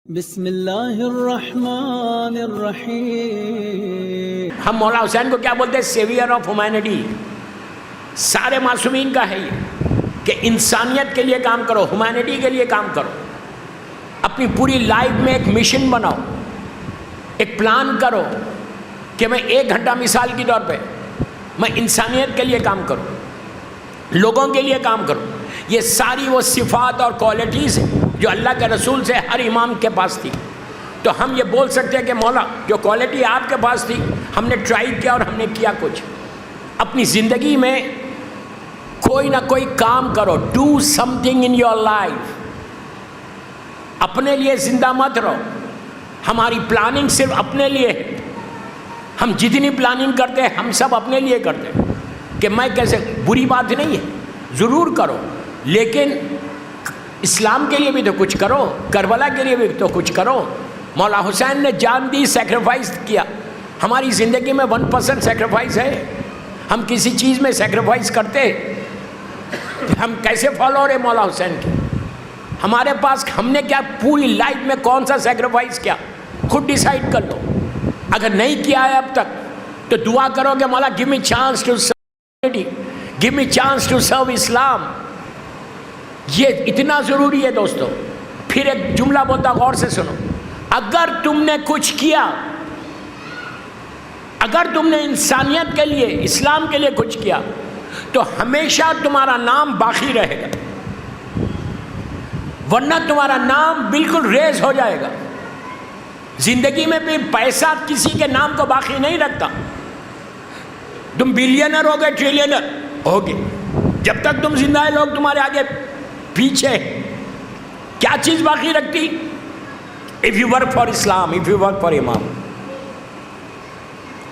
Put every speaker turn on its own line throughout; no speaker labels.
بسم اللہ الرحمن الرحیم۔
ہم مولا حسین کو کیا بولتے ہیں؟ Severe of humanity. سارے معصومین کا ہے یہ کہ انسانیت کے لیے کام کرو، ہیومینٹی کے لیے کام کرو، اپنی پوری لائف میں ایک مشن بناؤ، ایک پلان کرو کہ میں 1 گھنٹہ مثال کے طور پہ میں انسانیت کے لیے کام کروں، لوگوں کے لیے کام کروں۔ یہ ساری وہ صفات اور کوالٹیز ہیں جو اللہ کے رسول سے ہر امام کے پاس تھی۔ تو ہم یہ بول سکتے ہیں کہ مولا جو کوالٹی آپ کے پاس تھی ہم نے ٹرائی کیا اور ہم نے کیا کچھ۔ اپنی زندگی میں کوئی نہ کوئی کام کرو، do some thing in your life. اپنے لیے زندہ مت رہو۔ ہماری پلاننگ صرف اپنے لیے ہے۔ ہم جتنی پلاننگ کرتے ہیں ہم سب اپنے لیے کرتے ہیں کہ میں کیسے، بری بات نہیں ہے، ضرور کرو، لیکن اسلام کے لیے بھی تو کچھ کرو، کربلا کے لیے بھی تو کچھ کرو۔ مولا حسین نے جان دی، سیکریفائس کیا۔ ہماری زندگی میں 1% سیکریفائس ہے۔ ہم کسی چیز میں سیکریفائس کرتے ہیں، ہم کیسے فالوور ہیں مولا حسین کے؟ ہمارے پاس ہم نے کیا پوری لائف میں کون سا سیکریفائس کیا؟ خود ڈیسائیڈ کر لو۔ اگر نہیں کیا ہے اب تک تو دعا کرو کہ مولا give me chance to serve, give me chance to serve اسلام۔ یہ اتنا ضروری ہے دوستو۔ پھر ایک جملہ بولتا، غور سے سنو، اگر تم نے کچھ کیا، اگر تم نے انسانیت کے لیے، اسلام کے لیے کچھ کیا تو ہمیشہ تمہارا نام باقی رہے گا، ورنہ تمہارا نام بالکل ریز ہو جائے گا۔ زندگی میں بھی پیسہ کسی کے نام کو باقی نہیں رکھتا۔ تم بلینر ہو گئے، ٹریلینر ہو گئے، جب تک تم زندہ ہے لوگ تمہارے آگے پیچھے۔ کیا چیز باقی رکھتی؟ If you work for Islam, if you work for امام۔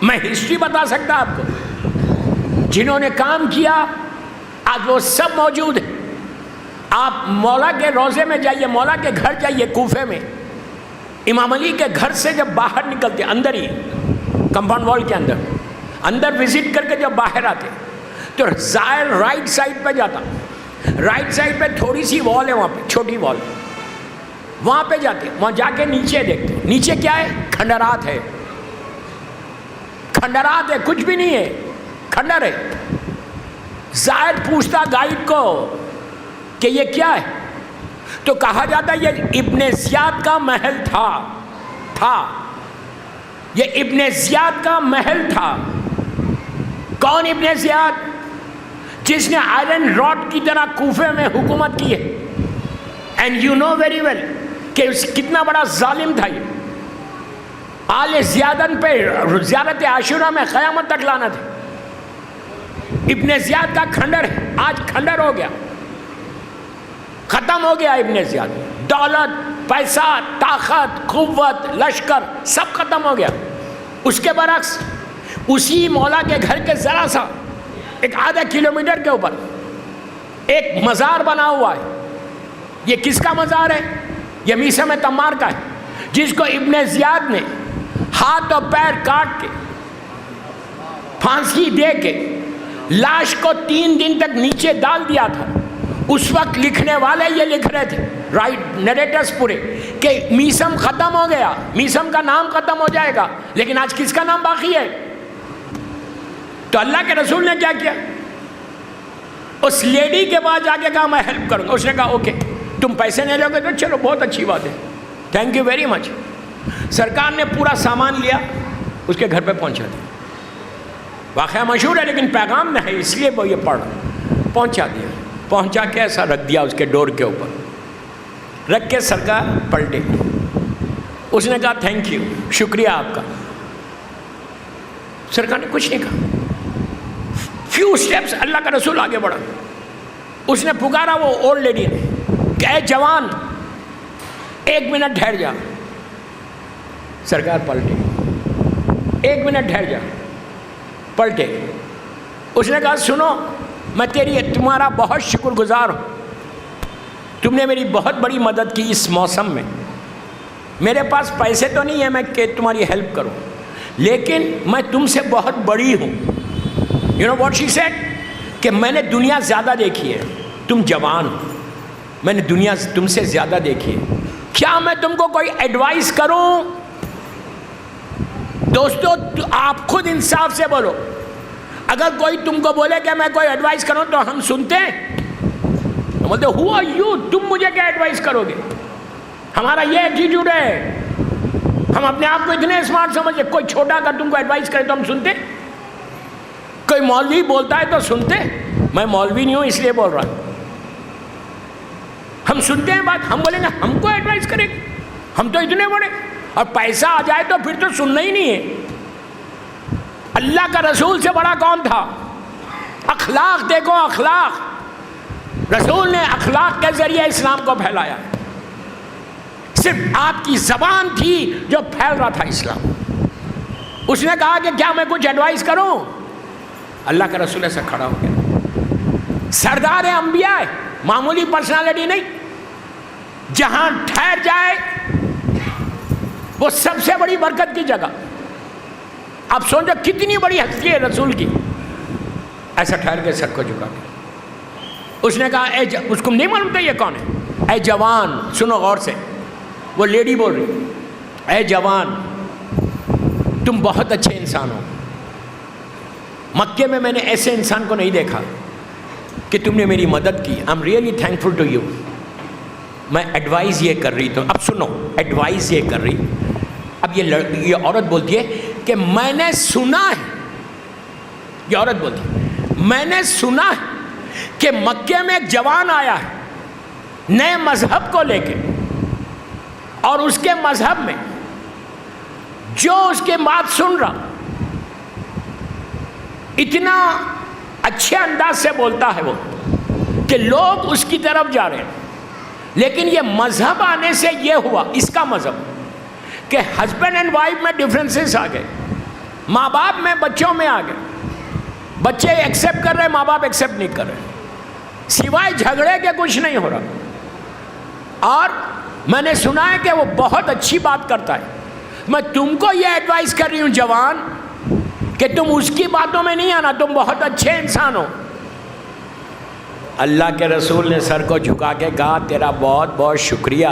میں ہسٹری بتا سکتا آپ کو، جنہوں نے کام کیا آج وہ سب موجود ہیں۔ آپ مولا کے روضے میں جائیے، مولا کے گھر جائیے کوفے میں، امام علی کے گھر سے جب باہر نکلتے، اندر ہی کمپاؤنڈ وال کے اندر وزٹ کر کے جب باہر آتے تو زائر رائٹ سائڈ پہ جاتا، رائٹ سائڈ پہ تھوڑی سی وال ہے، وہاں پہ چھوٹی وال، وہاں پہ جاتے، وہاں جا کے نیچے دیکھتے، نیچے کیا ہے؟ کھنڈرات ہے، کھنڈرات ہے، کچھ بھی نہیں ہے، کھنڈر ہے۔ زائر پوچھتا گائیڈ کو کہ یہ کیا ہے؟ تو کہا جاتا یہ ابن زیاد کا محل تھا، یہ ابن زیاد کا محل تھا۔ کون ابن زیاد؟ جس نے آئرن راڈ کی طرح کوفے میں حکومت کی ہے۔ And you know very well کہ کتنا بڑا ظالم تھا یہ۔ آل زیادن پہ زیارت عاشورہ میں قیامت تک لعنت ہے۔ ابن زیاد کا کھنڈر ہے، آج کھنڈر ہو گیا، ختم ہو گیا ابن زیاد۔ دولت، پیسہ، طاقت، قوت، لشکر سب ختم ہو گیا۔ اس کے برعکس اسی مولا کے گھر کے ذرا سا ایک آدھا کلومیٹر کے اوپر ایک مزار بنا ہوا ہے۔ یہ کس کا مزار ہے؟ یہ میثم تمار کا ہے، جس کو ابن زیاد نے ہاتھ اور پیر کاٹ کے، پھانسی دے کے، لاش کو 3 دن تک نیچے ڈال دیا تھا۔ اس وقت لکھنے والے یہ لکھ رہے تھے، رائٹ نیریٹرز پورے، کہ میثم ختم ہو گیا، میثم کا نام ختم ہو جائے گا، لیکن آج کس کا نام باقی ہے؟ تو اللہ کے رسول نے کیا کیا؟ اس لیڈی کے پاس جا کے کہا میں ہیلپ کروں گا۔ اس نے کہا اوکے، تم پیسے نہیں لو گے تو چلو بہت اچھی بات ہے، تھینک یو ویری مچ۔ سرکار نے پورا سامان لیا، اس کے گھر پہ پہنچا دیا۔ واقعہ مشہور ہے لیکن پیغام میں ہے اس لیے وہ یہ پڑھ رہا، پہنچا دیا، پہنچا کے ایسا رکھ دیا اس کے ڈور کے اوپر، رکھ کے سرکار پلٹے۔ اس نے کہا تھینک یو، شکریہ آپ کا۔ سرکار نے کچھ نہیں کہا۔ فیو سٹیپس اللہ کا رسول آگے بڑھا، اس نے پکارا وہ اولڈ لیڈی نے کہ اے جوان 1 منٹ ٹھہر جا۔ سرکار پلٹے، 1 منٹ ٹھہر جا، پلٹے۔ اس نے کہا سنو، میں تمہارا بہت شکر گزار ہوں، تم نے میری بہت بڑی مدد کی اس موسم میں۔ میرے پاس پیسے تو نہیں ہیں میں کہ تمہاری ہیلپ کروں، لیکن میں تم سے بہت بڑی ہوں۔ You know what she said? کہ میں نے دنیا زیادہ دیکھی ہے، تم جوان ہو، میں نے دنیا تم سے زیادہ دیکھی ہے، کیا میں تم کو کوئی ایڈوائز کروں؟ دوستو آپ خود انصاف سے بولو، اگر کوئی تم کو بولے کہ میں کوئی ایڈوائز کروں تو ہم سنتے ہیں؟ بولتے ہو آر یو، تم مجھے کیا ایڈوائز کرو گے؟ ہمارا یہ ایٹیٹیوڈ ہے، ہم اپنے آپ کو اتنے اسمارٹ سمجھے، کوئی چھوٹا اگر تم کو ایڈوائز کرے تو ہم سنتے؟ کوئی مولوی بولتا ہے تو سنتے؟ میں مولوی نہیں ہوں اس لیے بول رہا ہوں، ہم سنتے ہیں بات، ہم بولیں گے ہم کو ایڈوائز کرے، ہم تو اتنے بڑے، اور پیسہ آ جائے تو پھر تو سننا ہی نہیں ہے۔ اللہ کا رسول سے بڑا کون تھا؟ اخلاق دیکھو، اخلاق، رسول نے اخلاق کے ذریعے اسلام کو پھیلایا، صرف آپ کی زبان تھی جو پھیل رہا تھا اسلام۔ اس نے کہا کہ کیا میں کچھ ایڈوائز کروں؟ اللہ کا رسول ایسا کھڑا ہو گیا، سردار انبیاء ہے، معمولی پرسنالٹی نہیں، جہاں ٹھہر جائے وہ سب سے بڑی برکت کی جگہ۔ آپ سوچو کتنی بڑی ہستی ہے رسول کی، ایسا ٹھہر کے سر کو جھکا کے اس نے کہا اس کو نہیں معلوم تھا یہ کون ہے؟ اے جوان، سنو غور سے، وہ لیڈی بول رہی، اے جوان تم بہت اچھے انسان ہو، مکے میں میں نے ایسے انسان کو نہیں دیکھا کہ تم نے میری مدد کی، I am really thankful to you. میں ایڈوائز یہ کر رہی، تو اب سنو، ایڈوائز یہ کر رہی، اب یہ عورت بولتی ہے کہ میں نے سنا ہے، یہ عورت بولتی ہے میں نے سنا ہے کہ مکے میں ایک جوان آیا ہے نئے مذہب کو لے کے، اور اس کے مذہب میں جو اس کے بات سن رہا اتنا اچھے انداز سے بولتا ہے وہ کہ لوگ اس کی طرف جا رہے ہیں، لیکن یہ مذہب آنے سے یہ ہوا، اس کا مذہب، کہ ہسبینڈ اینڈ وائف میں ڈفرینسز آ گئے، ماں باپ میں بچوں میں آ گئے، بچے ایکسیپٹ کر رہے، ماں باپ ایکسیپٹ نہیں کر رہے، سوائے جھگڑے کے کچھ نہیں ہو رہا۔ اور میں نے سنا ہے کہ وہ بہت اچھی بات کرتا ہے۔ میں تم کو یہ ایڈوائز کر رہی ہوں جوان کہ تم اس کی باتوں میں نہیں آنا، تم بہت اچھے انسان ہو۔ اللہ کے رسول نے سر کو جھکا کے کہا تیرا بہت بہت شکریہ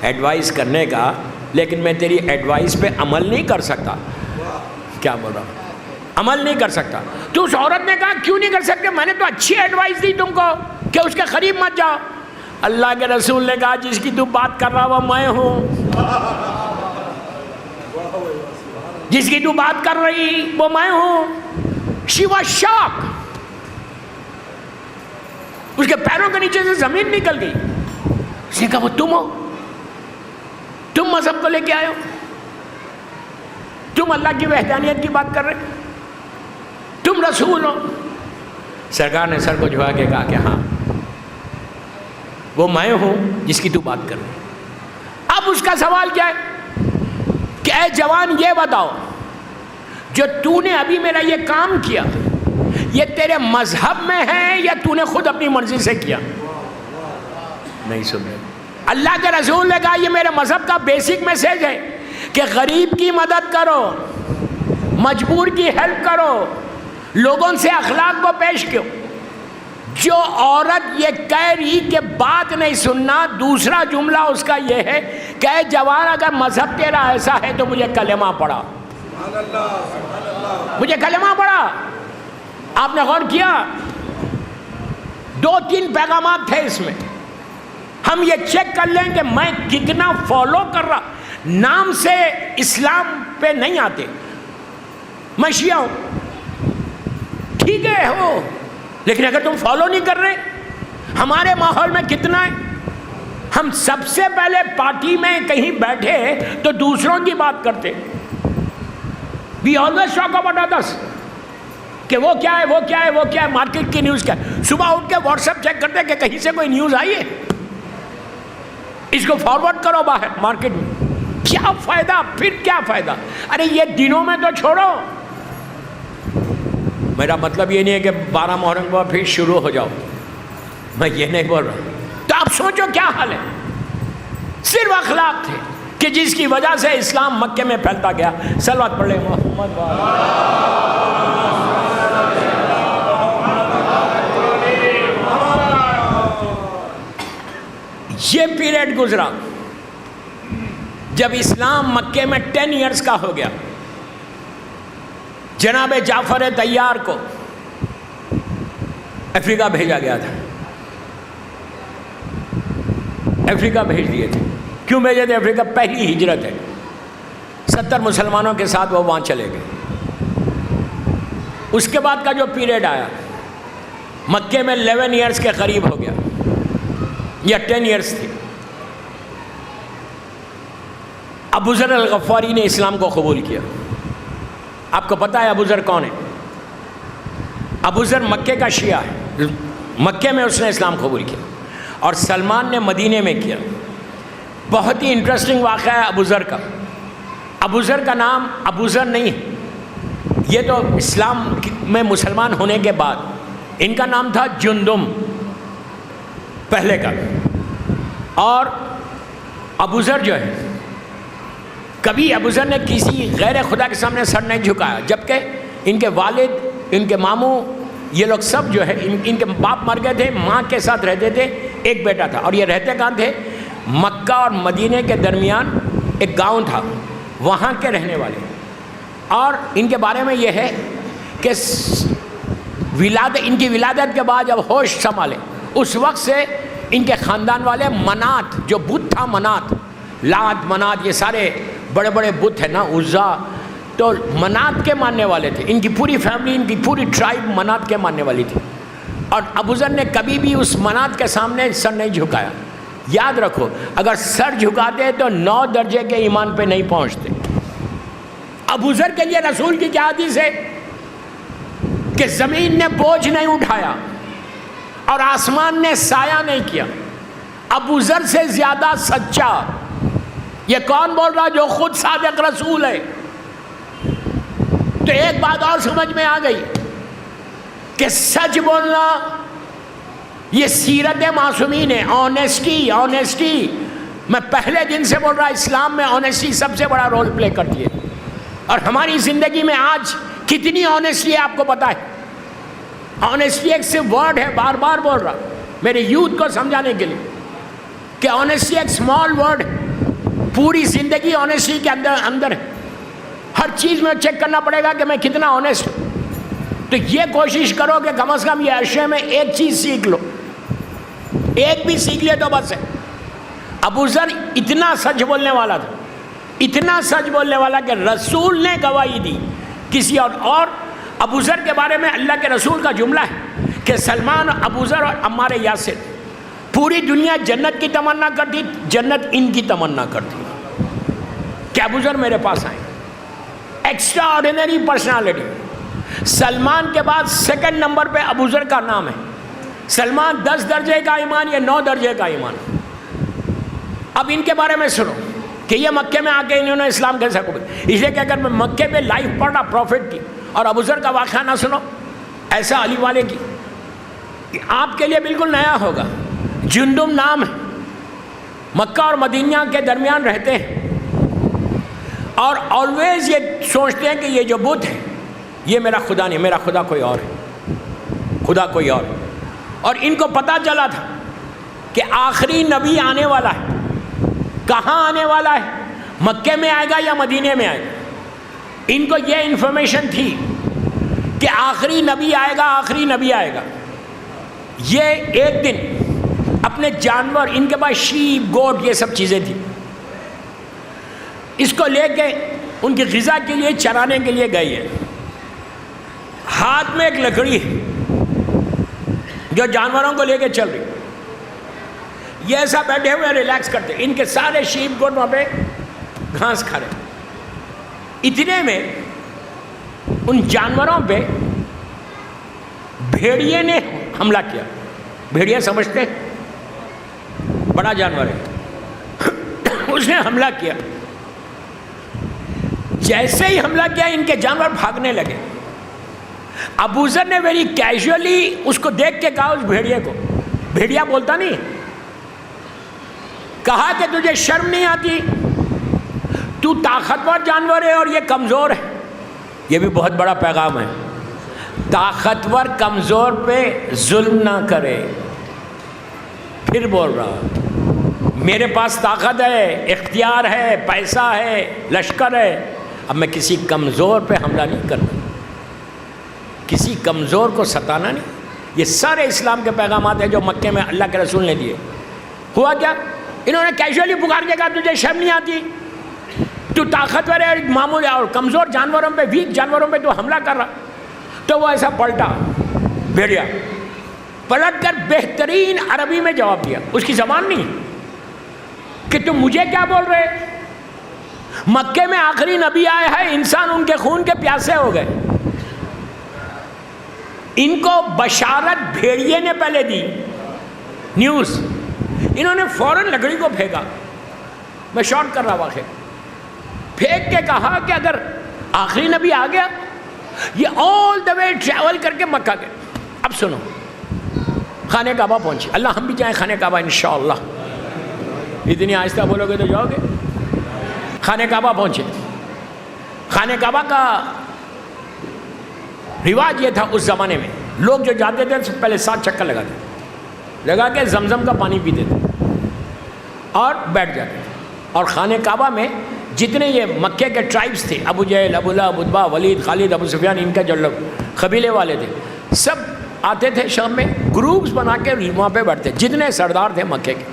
ایڈوائز کرنے کا، لیکن میں تیری ایڈوائز پہ عمل نہیں کر سکتا۔ کیا بول رہا ہوں؟ عمل نہیں کر سکتا۔ تو اس عورت نے کہا کیوں نہیں کر سکتے؟ میں نے تو اچھی ایڈوائز دی تم کو کہ اس کے قریب مت جاؤ۔ اللہ کے رسول نے کہا جس کی تو بات کر رہا وہ میں ہوں، جس کی تو بات کر رہی وہ میں ہوں۔ شی واز شاک، اس کے پیروں کے نیچے سے زمین نکل گئی۔ اس نے کہا وہ تم ہو، تم مذہب کو لے کے آئے ہو، تم اللہ کی وحدانیت کی بات کر رہے، تم رسول ہو۔ سرکار نے سر کو جھکا کے کہا کہ ہاں وہ میں ہوں جس کی تو بات کر رہے۔ اب اس کا سوال کیا ہے کہ اے جوان یہ بتاؤ جو تو نے ابھی میرا یہ کام کیا یہ تیرے مذہب میں ہے یا تو نے خود اپنی مرضی سے کیا؟ نہیں سن رہے۔ اللہ کے رسول نے کہا یہ میرے مذہب کا بیسک میسج ہے کہ غریب کی مدد کرو، مجبور کی ہیلپ کرو، لوگوں سے اخلاق کو پیش کرو۔ جو عورت یہ کہہ رہی کہ بات نہیں سننا، دوسرا جملہ اس کا یہ ہے کہ اے جوان اگر مذہب تیرا ایسا ہے تو مجھے کلمہ پڑھا، مجھے کلمہ پڑھا۔ آپ نے غور کیا 2-3 پیغامات تھے اس میں، ہم یہ چیک کر لیں کہ میں کتنا فالو کر رہا۔ نام سے اسلام پہ نہیں آتے، میں شیعہ ہوں، ٹھیک ہے ہو، لیکن اگر تم فالو نہیں کر رہے، ہمارے ماحول میں کتنا ہے، ہم سب سے پہلے پارٹی میں کہیں بیٹھے تو دوسروں کی بات کرتے۔ We always talk about others کہ وہ کیا ہے، وہ کیا ہے، وہ کیا ہے، مارکیٹ کی نیوز کیا ہے۔ صبح اٹھ کے واٹس ایپ چیک کرتے کہ کہیں سے کوئی نیوز آئی ہے، اس کو فارورڈ کرو باہر مارکیٹ میں۔ کیا فائدہ، پھر کیا فائدہ؟ ارے یہ دنوں میں تو چھوڑو، میرا مطلب یہ نہیں ہے کہ 12 محرم کو پھر شروع ہو جاؤ، میں یہ نہیں بول رہا۔ تو آپ سوچو کیا حال ہے، صرف اخلاق تھے کہ جس کی وجہ سے اسلام مکے میں پھیلتا گیا۔ صلوات پڑھ لیں محمد یہ پیریڈ گزرا، جب اسلام مکے میں 10 ایئرز کا ہو گیا، جناب جعفر طیار کو افریقہ بھیجا گیا تھا، افریقہ بھیج دیے تھے۔ کیوں بھیجے تھے افریقہ؟ پہلی ہجرت ہے، 70 مسلمانوں کے ساتھ وہ وہاں چلے گئے۔ اس کے بعد کا جو پیریڈ آیا، مکے میں 11 ایئرز کے قریب ہو گیا یا 10 ایئرز تھی۔ ابو ذر الغفاری نے اسلام کو قبول کیا۔ آپ کو پتہ ہے ابو ذر کون ہے؟ ابو ذر مکے کا شیعہ ہے، مکے میں اس نے اسلام قبول کیا، اور سلمان نے مدینے میں کیا۔ بہت ہی انٹرسٹنگ واقعہ ہے ابو ذر کا۔ ابو ذر کا نام ابو ذر نہیں ہے، یہ تو اسلام میں مسلمان ہونے کے بعد ان کا نام تھا جندم پہلے کا۔ اور ابو ذر جو ہے، کبھی ابو ذر نے کسی غیر خدا کے سامنے سر نہیں جھکایا، جبکہ ان کے والد، ان کے ماموں، یہ لوگ سب جو ہے ان کے باپ مر گئے تھے، ماں کے ساتھ رہتے تھے، ایک بیٹا تھا، اور یہ رہتے کہاں تھے؟ مکہ اور مدینے کے درمیان ایک گاؤں تھا، وہاں کے رہنے والے۔ اور ان کے بارے میں یہ ہے کہ ان کی ولادت کے بعد جب ہوش سنبھالے، اس وقت سے ان کے خاندان والے منات، جو بت تھا منات، لات منات، یہ سارے بڑے بڑے بت ہیں نا، عزا، تو منات کے ماننے والے تھے۔ ان کی پوری فیملی، ان کی پوری ٹرائب منات کے ماننے والی تھی، اور ابو ذر نے کبھی بھی اس منات کے سامنے سر نہیں جھکایا۔ یاد رکھو، اگر سر جھکاتے تو 9 درجے کے ایمان پہ نہیں پہنچتے۔ ابو ذر کے لیے رسول کی کیا حدیث ہے کہ زمین نے بوجھ نہیں اٹھایا اور آسمان نے سایہ نہیں کیا۔ ابو ذر سے زیادہ سچا یہ کون بول رہا؟ جو خود صادق رسول ہے۔ تو ایک بات اور سمجھ میں آ گئی کہ سچ بولنا یہ سیرت معصومین ہے۔ آنیسٹی میں پہلے دن سے بول رہا، اسلام میں آنیسٹی سب سے بڑا رول پلے کرتی ہے، اور ہماری زندگی میں آج کتنی آنیسٹی ہے آپ کو پتا ہے؟ آنیسٹی ایک صرف ورڈ ہے، بار بار بول رہا میرے یوتھ کو سمجھانے کے لیے کہ آنیسٹی ایک اسمال ورڈ ہے، پوری زندگی آنیسٹی کے اندر ہے۔ ہر چیز میں چیک کرنا پڑے گا کہ میں کتنا آنیسٹ ہوں۔ تو یہ کوشش کرو کہ کم از کم یہ عرصے میں ایک چیز سیکھ لو، ایک بھی سیکھ لے تو بس ہے۔ ابو ذر اتنا سچ بولنے والا تھا، اتنا سچ بولنے والا کہ رسول نے گواہی دی کسی اور ابو ذر کے بارے میں اللہ کے رسول کا جملہ ہے کہ سلمان، ابو ذر اور عمار یاسر، پوری دنیا جنت کی تمنا کرتی، جنت ان کی تمنا کرتی کہ ابو ذر میرے پاس آئیں۔ Extra ordinary personality. سلمان کے بعد سیکنڈ نمبر پہ ابو ذر کا نام ہے۔ سلمان 10 درجے کا ایمان، یہ 9 درجے کا ایمان۔ اب ان کے بارے میں سنو کہ یہ مکے میں آ کے انہوں نے اسلام کیسے قبول، اس لیے کہ اگر میں مکے پہ لائف پڑھ رہا پروفٹ کی اور ابو ذر کا واقعہ نہ سنو ایسا علی والے کی، کہ آپ کے لیے بالکل نیا ہوگا۔ جندم نام ہے، مکہ اور مدینہ کے درمیان رہتے ہیں، اور آلویز یہ سوچتے ہیں کہ یہ جو بت ہے یہ میرا خدا نہیں، میرا خدا کوئی اور ہے، خدا کوئی اور۔ اور ان کو پتہ چلا تھا کہ آخری نبی آنے والا ہے۔ کہاں آنے والا ہے؟ مکے میں آئے گا یا مدینے میں آئے گا؟ ان کو یہ انفارمیشن تھی کہ آخری نبی آئے گا، آخری نبی آئے گا۔ یہ ایک دن اپنے جانور، ان کے پاس شیپ، گوٹ، یہ سب چیزیں تھیں، اس کو لے کے ان کی غذا کے لیے چرانے کے لیے گئی ہے۔ ہاتھ میں ایک لکڑی ہے جو جانوروں کو لے کے چل رہی، یہ ایسا بیٹھے ہوئے ریلیکس کرتے، ان کے سارے شیپ گوٹ وہاں پہ گھاس کھا رہے۔ اتنے میں ان جانوروں پہ بھیڑیے نے حملہ کیا۔ بھیڑیا سمجھتے بڑا جانور ہے، اس نے حملہ کیا۔ جیسے ہی حملہ کیا ان کے جانور بھاگنے لگے۔ ابو ذر نے ویری کیجولی اس کو دیکھ کے کہا، اس بھیڑیے کو، بھیڑیا بولتا نہیں، کہا کہ تجھے شرم نہیں آتی؟ تو طاقتور جانور ہے اور یہ کمزور ہے۔ یہ بھی بہت بڑا پیغام ہے، طاقتور کمزور پہ ظلم نہ کرے۔ پھر بول رہا میرے پاس طاقت ہے، اختیار ہے، پیسہ ہے، لشکر ہے، اب میں کسی کمزور پہ حملہ نہیں کرنا، کسی کمزور کو ستانا نہیں۔ یہ سارے اسلام کے پیغامات ہیں جو مکے میں اللہ کے رسول نے دیے۔ ہوا کیا؟ انہوں نے کیجولی پکار کے کہا تجھے شرم نہیں آتی، تو طاقتور ہے، معمولی اور کمزور جانوروں پہ، ویک جانوروں پہ تو حملہ کر رہا۔ تو وہ ایسا پلٹا بھیڑیا، پلٹ کر بہترین عربی میں جواب دیا، اس کی زبان نہیں کہ تم مجھے کیا بول رہے، مکے میں آخری نبی آئے ہیں، انسان ان کے خون کے پیاسے ہو گئے۔ ان کو بشارت بھیڑیے نے پہلے دی، نیوز، انہوں نے فوراً لکڑی کو پھینکا، میں شارٹ کر رہا واقعہ، پھینک کے کہا کہ اگر آخری نبی آ گیا، یہ آل دا وے ٹریول کر کے مکہ گئے۔ اب سنو، خانہ کعبہ پہنچی، اللہ ہم بھی جائیں خانہ کعبہ انشاءاللہ، اتنی آہستہ بولو گے تو جاؤ گے۔ خانہ کعبہ پہنچے، خانہ کعبہ کا رواج یہ تھا اس زمانے میں، لوگ جو جاتے تھے پہلے 7 چکر لگاتے، لگا کے زمزم کا پانی پیتے تھے اور بیٹھ جاتے تھے۔ اور خانہ کعبہ میں جتنے یہ مکے کے ٹرائبس تھے، ابو جہل، ابو لہب، اتبا، ولید، خالد، ابو سفیان، ان کا جو لوگ قبیلے والے تھے، سب آتے تھے شام میں، گروپس بنا کے وہاں پہ بیٹھتے، جتنے سردار تھے مکے کے،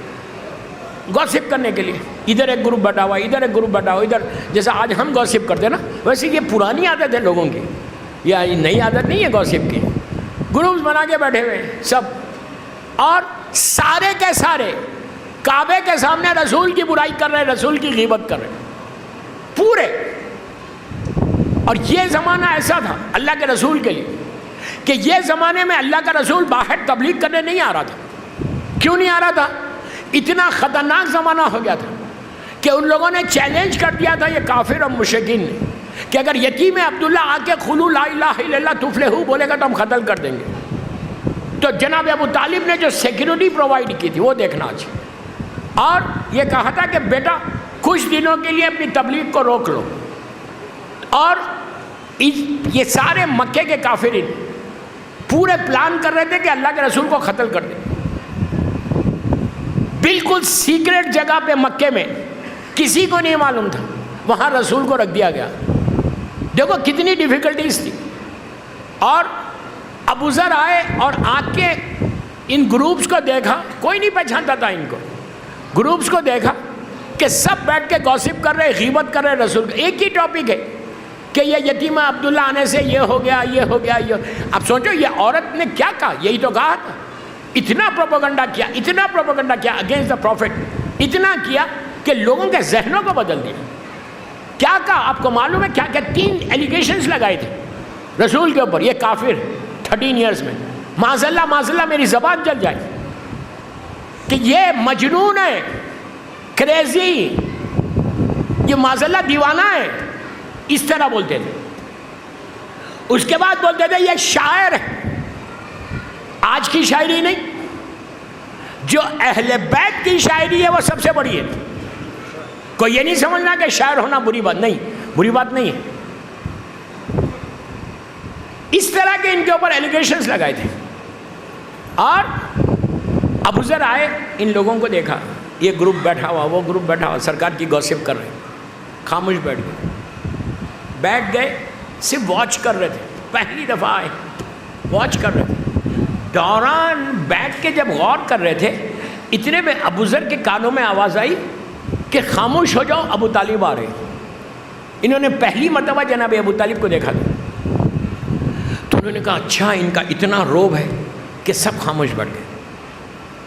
گوسپ کرنے کے لیے۔ ادھر ایک گروپ بیٹھا ہوا، ادھر ایک گروپ بیٹھا ہوا، ادھر جیسا آج ہم گوسپ کرتے نا، ویسے یہ پرانی عادت ہے لوگوں کی، یہ نئی عادت نہیں ہے گوسپ کی۔ گروپس بنا کے بیٹھے ہوئے سب، اور سارے کے سارے کعبے کے سامنے رسول کی برائی کر رہے، رسول کی غیبت کر رہے پورے۔ اور یہ زمانہ ایسا تھا اللہ کے رسول کے لیے کہ یہ زمانے میں اللہ کا رسول باہر تبلیغ کرنے نہیں آ رہا تھا۔ کیوں نہیں آ رہا تھا؟ اتنا خطرناک زمانہ ہو گیا تھا کہ ان لوگوں نے چیلنج کر دیا تھا، یہ کافر اور مشرکین نے، کہ اگر یتیم عبداللہ آ کے قولوا لا الہ الا اللہ تفلحوا بولے گا تو ہم قتل کر دیں گے۔ تو جناب ابو طالب نے جو سیکیورٹی پرووائڈ کی تھی وہ دیکھنا چاہیے، اور یہ کہا تھا کہ بیٹا کچھ دنوں کے لیے اپنی تبلیغ کو روک لو۔ اور یہ سارے مکے کے کافرین پورے پلان کر رہے تھے کہ اللہ کے رسول کو قتل کر دیں۔ بالکل سیکرٹ جگہ پہ مکے میں کسی کو نہیں معلوم تھا، وہاں رسول کو رکھ دیا گیا۔ دیکھو کتنی ڈیفیکلٹیز تھی۔ اور ابو ذر آئے اور آ کے ان گروپس کو دیکھا، کوئی نہیں پہچانتا تھا ان کو، گروپس کو دیکھا کہ سب بیٹھ کے گوسپ کر رہے، غیبت کر رہے رسول کا۔ ایک ہی ٹاپک ہے کہ یہ یتیمہ عبداللہ آنے سے یہ ہو گیا، یہ ہو گیا، یہ۔ اب سوچو یہ عورت نے کیا کہا، یہی تو کہا تھا۔ اتنا پروپیگنڈا کیا، اتنا پروپیگنڈا کیا اگینسٹ دا پروفٹ، اتنا کیا کہ لوگوں کے ذہنوں کو بدل دیا۔ کیا کہا آپ کو معلوم ہے؟ کیا کہ 3 ایلیگیشنز لگائے تھے رسول کے اوپر، یہ کافر 13 ایئرز میں، معاذ اللہ میری زبان جل جائے، کہ یہ مجنون ہے، کریزی، یہ معاذ اللہ دیوانہ ہے، اس طرح بولتے تھے۔ اس کے بعد بولتے تھے یہ شاعر ہے۔ آج کی شاعری نہیں، جو اہل بیت کی شاعری ہے وہ سب سے بڑی ہے۔ کوئی یہ نہیں سمجھنا کہ شاعر ہونا بری بات نہیں، بری بات نہیں ہے۔ اس طرح کے ان کے اوپر ایلیگیشنز لگائے تھے۔ اور ابو ذر آئے، ان لوگوں کو دیکھا، یہ گروپ بیٹھا ہوا، وہ گروپ بیٹھا ہوا، سرکار کی گوسپ کر رہے، خاموش بیٹھ گئے، صرف واچ کر رہے تھے۔ پہلی دفعہ آئے، واچ کر رہے تھے۔ دوران بیٹھ کے جب غور کر رہے تھے، اتنے میں ابو ذر کے کانوں میں آواز آئی کہ خاموش ہو جاؤ، ابو طالب آ رہے۔ انہوں نے پہلی مرتبہ جناب ابو طالب کو دیکھا تھا، تو انہوں نے کہا اچھا ان کا اتنا روب ہے، کہ سب خاموش بیٹھ گئے۔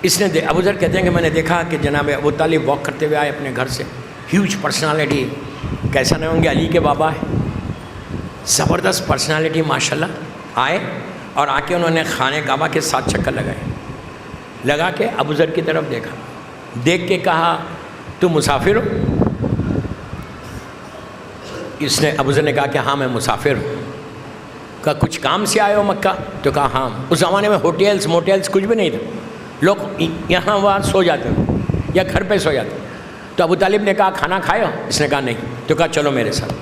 اس نے ابو ذر کہتے ہیں کہ میں نے دیکھا کہ جناب ابو طالب واک کرتے ہوئے آئے اپنے گھر سے، ہیوج پرسنالٹی، کیسا نہیں ہوں گے، علی کے بابا ہے، زبردست پرسنالٹی ماشاءاللہ۔ آئے اور آ کے انہوں نے خانہ کعبہ کے 7 چکر لگائے، لگا کے ابو ذر کی طرف دیکھا، دیکھ کے کہا تم مسافر ہو؟ اس نے ابو ذر نے کہا کہ ہاں میں مسافر ہوں۔ کہا کچھ کام سے آئے ہو مکہ؟ تو کہا ہاں۔ اس زمانے میں ہوٹلز موٹلز کچھ بھی نہیں تھا، لوگ یہاں وہاں سو جاتے یا گھر پہ سو جاتے۔ تو ابو طالب نے کہا کھانا کھائے ہو؟ اس نے کہا نہیں۔ تو کہا چلو میرے ساتھ۔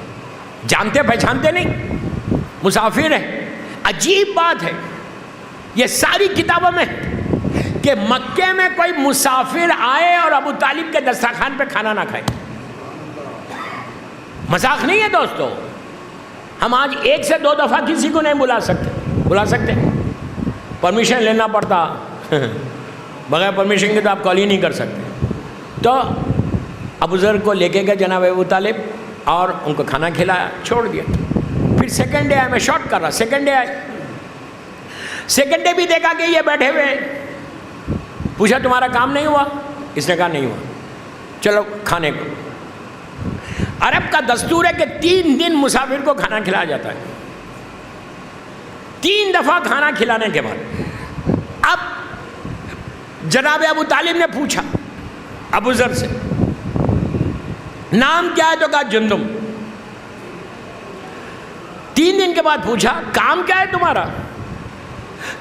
جانتے پہچانتے نہیں، مسافر ہے۔ عجیب بات ہے، یہ ساری کتابوں میں کہ مکے میں کوئی مسافر آئے اور ابو طالب کے دسترخوان پہ کھانا نہ کھائے. مذاق نہیں ہے دوستو. ہم آج 1 سے 2 دفعہ کسی کو نہیں بلا سکتے. پرمیشن لینا پڑتا. بغیر پرمیشن کے تو آپ کال ہی نہیں کر سکتے. تو ابو ذر کو لے کے گئے جناب ابو طالب اور ان کو کھانا کھلایا, چھوڑ دیا. پھر سیکنڈ ڈے آئے, میں شارٹ کر رہا, سیکنڈ ڈے آئے. سیکنڈ ڈے بھی دیکھا کہ یہ بیٹھے ہوئے. پوچھا تمہارا کام نہیں ہوا؟ اس نے کہا نہیں ہوا. چلو کھانے کو. عرب کا دستور ہے کہ 3 دن مسافر کو کھانا کھلایا جاتا ہے. 3 دفعہ کھانا کھلانے کے بعد اب جناب ابو طالب نے پوچھا ابو ذر سے, نام کیا ہے؟ تو کہا جندم. 3 دن کے بعد پوچھا کام کیا ہے تمہارا؟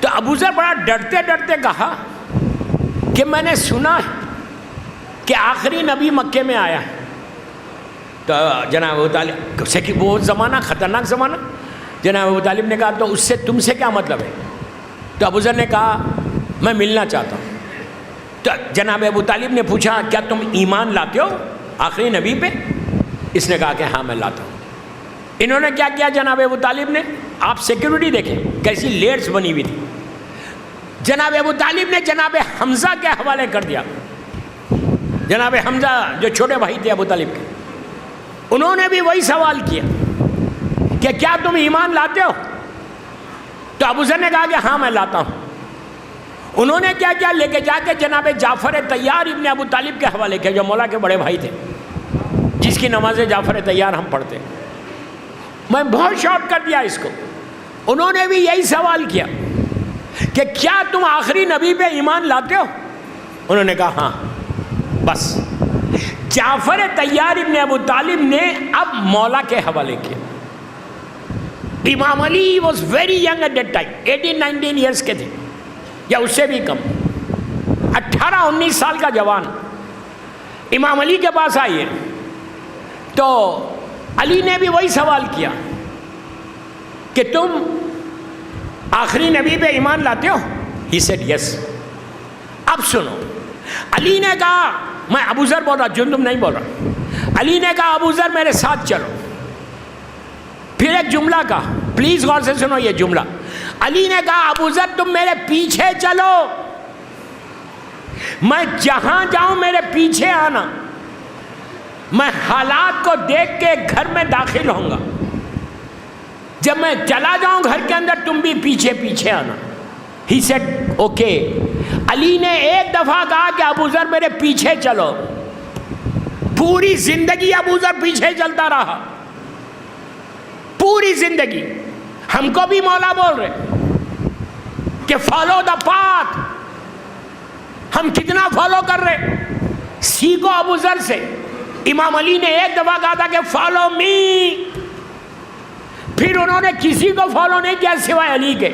تو ابو ذر بڑا ڈرتے ڈرتے کہا کہ میں نے سنا ہے کہ آخری نبی مکے میں آیا ہے. تو جناب ابو طالب سے کہ وہ زمانہ خطرناک زمانہ. جناب ابو طالب نے کہا تو اس سے تم سے کیا مطلب ہے؟ تو ابو ذر نے کہا میں ملنا چاہتا ہوں. تو جناب ابو طالب نے پوچھا کیا تم ایمان لاتے ہو آخری نبی پہ؟ اس نے کہا کہ ہاں میں لاتا ہوں. انہوں نے کیا کیا جناب ابو طالب نے؟ آپ سیکیورٹی دیکھیں کیسی لیئرز بنی ہوئی تھی. جناب ابو طالب نے جناب حمزہ کے حوالے کر دیا. جناب حمزہ جو چھوٹے بھائی تھے ابو طالب کے, انہوں نے بھی وہی سوال کیا کہ کیا تم ایمان لاتے ہو؟ تو ابو ذر نے کہا کہ ہاں میں لاتا ہوں. انہوں نے کیا کیا؟ لے کے جا کے جناب جعفر طیار ابن ابو طالب کے حوالے کیا, جو مولا کے بڑے بھائی تھے, جس کی نماز جعفر طیار ہم پڑھتے. میں بہت شارٹ کر دیا اس کو. انہوں نے بھی یہی سوال کیا کہ کیا تم آخری نبی پہ ایمان لاتے ہو؟ انہوں نے کہا ہاں. بس جعفر طیار ابن ابو طالب نے اب مولا کے حوالے کیا. Imam Ali was very young at that time, 18-19 years کے تھے یا اس سے بھی کم, 18-19 سال کا جوان امام علی کے پاس آئیے. تو علی نے بھی وہی سوال کیا کہ تم آخری نبی پہ ایمان لاتے ہو؟ He said yes. اب سنو, علی نے کہا, میں ابو ذر بول رہا, جندب نہیں بول رہا. علی نے کہا ابو ذر میرے ساتھ چلو. پھر ایک جملہ کہا, پلیز غور سے سنو یہ جملہ. علی نے کہا ابو ذر تم میرے پیچھے چلو, میں جہاں جاؤں میرے پیچھے آنا, میں حالات کو دیکھ کے گھر میں داخل ہوں گا, جب میں چلا جاؤں گھر کے اندر تم بھی پیچھے پیچھے آنا. He said okay. علی نے ایک دفعہ کہا کہ ابو ذر میرے پیچھے چلو. پوری زندگی ابو ذر پیچھے چلتا رہا, پوری زندگی. ہم کو بھی مولا بول رہے کہ فالو دا پاتھ. ہم کتنا فالو کر رہے, سیکھو ابو ذر سے. امام علی نے ایک دفعہ کہا تھا کہ فالو می, پھر انہوں نے کسی کو فالو نہیں کیا سوائے علی کے.